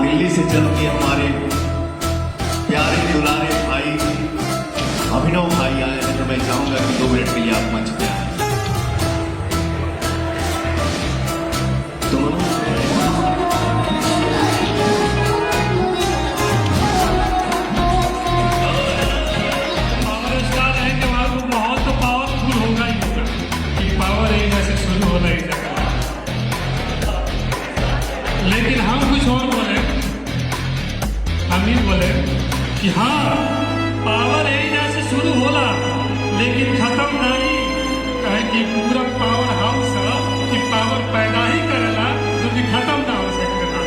दिल्ली से चल के हमारे प्यारे दुलारे भाई अभिनव भाई आए हैं, तो मैं चाहूंगा कि 2 मिनट के लिए आप मंच पे आए। लेकिन हम कुछ और बोले, हम ही बोले कि हाँ पावर यही जैसे शुरू होला लेकिन खत्म नहीं कहे कि पूरा पावर हाउस है कि पावर पैदा ही करेला जो कि खत्म ना हो सकेला।